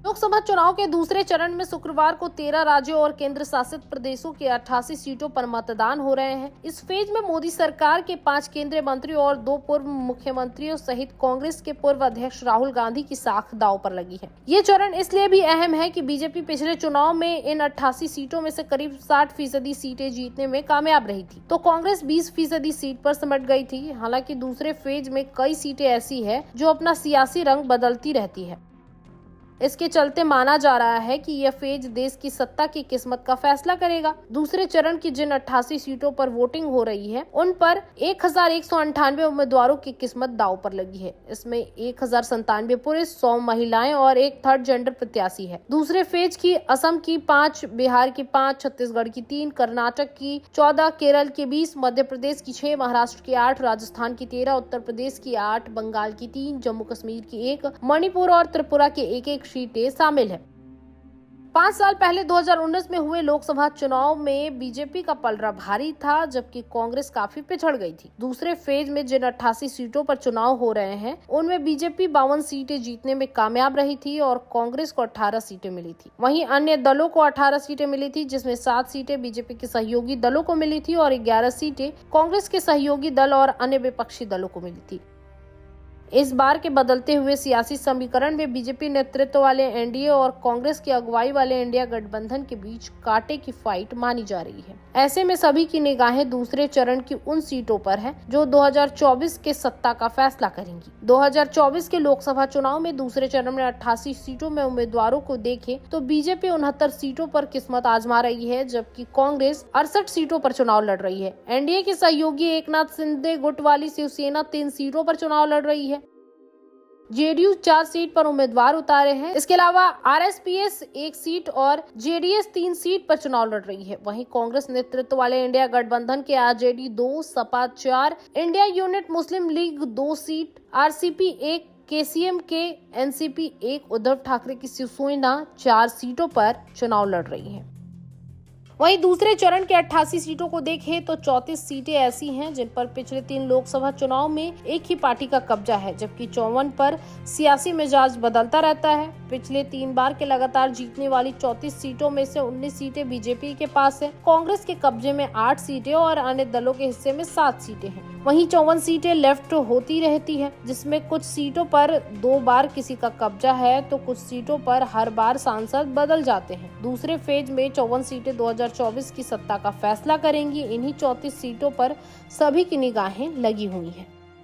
लोकसभा चुनाव के दूसरे चरण में शुक्रवार को 13 राज्यों और केंद्र शासित प्रदेशों के 88 सीटों पर मतदान हो रहे हैं। इस फेज में मोदी सरकार के 5 केंद्रीय मंत्रियों और 2 पूर्व मुख्यमंत्रियों सहित कांग्रेस के पूर्व अध्यक्ष राहुल गांधी की साख दांव पर लगी है। ये चरण इसलिए भी अहम है कि बीजेपी पिछले चुनाव में इन 88 सीटों में से करीब 60% सीटें जीतने में कामयाब रही थी, तो कांग्रेस 20% सीट पर सिमट गई थी। हालांकि दूसरे फेज में कई सीटें ऐसी है जो अपना सियासी रंग बदलती रहती है। इसके चलते माना जा रहा है कि यह फेज देश की सत्ता की किस्मत का फैसला करेगा। दूसरे चरण की जिन 88 सीटों पर वोटिंग हो रही है, उन पर 1198 उम्मीदवारों की किस्मत दांव पर लगी है। इसमें 1097 पुरुष, 100 महिलाएं और एक थर्ड जेंडर प्रत्याशी है। दूसरे फेज की असम की 5, बिहार की 5, छत्तीसगढ़ की 3, कर्नाटक की 14, केरल की 20, मध्य प्रदेश की 6, महाराष्ट्र की 8, राजस्थान की 13, उत्तर प्रदेश की 8, बंगाल की 3, जम्मू कश्मीर की 1, मणिपुर और त्रिपुरा की 1 सीटें शामिल है। 5 साल पहले 2019 में हुए लोकसभा चुनाव में बीजेपी का पलड़ा भारी था, जबकि कांग्रेस काफी पिछड़ गई थी। दूसरे फेज में जिन 88 सीटों पर चुनाव हो रहे हैं, उनमें बीजेपी 52 सीटें जीतने में कामयाब रही थी और कांग्रेस को 18 सीटें मिली थी। वहीं अन्य दलों को 18 सीटें मिली थी, जिसमें 7 सीटें बीजेपी के सहयोगी दलों को मिली थी और 11 सीटें कांग्रेस के सहयोगी दल और अन्य विपक्षी दलों को मिली थी। इस बार के बदलते हुए सियासी समीकरण में बीजेपी नेतृत्व वाले एनडीए और कांग्रेस की अगुवाई वाले इंडिया गठबंधन के बीच कांटे की फाइट मानी जा रही है। ऐसे में सभी की निगाहें दूसरे चरण की उन सीटों पर है जो 2024 के सत्ता का फैसला करेंगी। 2024 के लोकसभा चुनाव में दूसरे चरण में 88 सीटों में उम्मीदवारों को देखें तो बीजेपी 69 सीटों पर किस्मत आजमा रही है, जबकि कांग्रेस 68 सीटों पर चुनाव लड़ रही है। एनडीए के सहयोगी एकनाथ शिंदे गुट वाली शिवसेना 3 सीटों पर चुनाव लड़ रही है। जेडीयू 4 सीट पर उम्मीदवार उतारे हैं। इसके अलावा आरएसपीएस 1 सीट और जेडीएस 3 सीट पर चुनाव लड़ रही है। वहीं कांग्रेस नेतृत्व वाले इंडिया गठबंधन के आरजेडी 2, सपा 4, इंडिया यूनिट मुस्लिम लीग 2 सीट, आरसीपी 1, केसीएम के एनसीपी 1, उद्धव ठाकरे की शिवसेना 4 सीटों पर चुनाव लड़ रही है। वहीं दूसरे चरण के 88 सीटों को देखें तो 34 सीटें ऐसी हैं जिन पर पिछले 3 लोकसभा चुनाव में एक ही पार्टी का कब्जा है, जबकि 54 पर सियासी मिजाज बदलता रहता है। पिछले 3 बार के लगातार जीतने वाली 34 सीटों में से 19 सीटें बीजेपी के पास है। कांग्रेस के कब्जे में 8 सीटें और अन्य दलों के हिस्से में 7 सीटें हैं। वहीं 54 सीटें लेफ्ट होती रहती है, जिसमें कुछ सीटों पर 2 बार किसी का कब्जा है तो कुछ सीटों पर हर बार सांसद बदल जाते हैं। दूसरे फेज में 54 सीटें 2024 की सत्ता का फैसला करेंगी। इन्हीं 34 सीटों पर सभी की निगाहें लगी हुई हैं।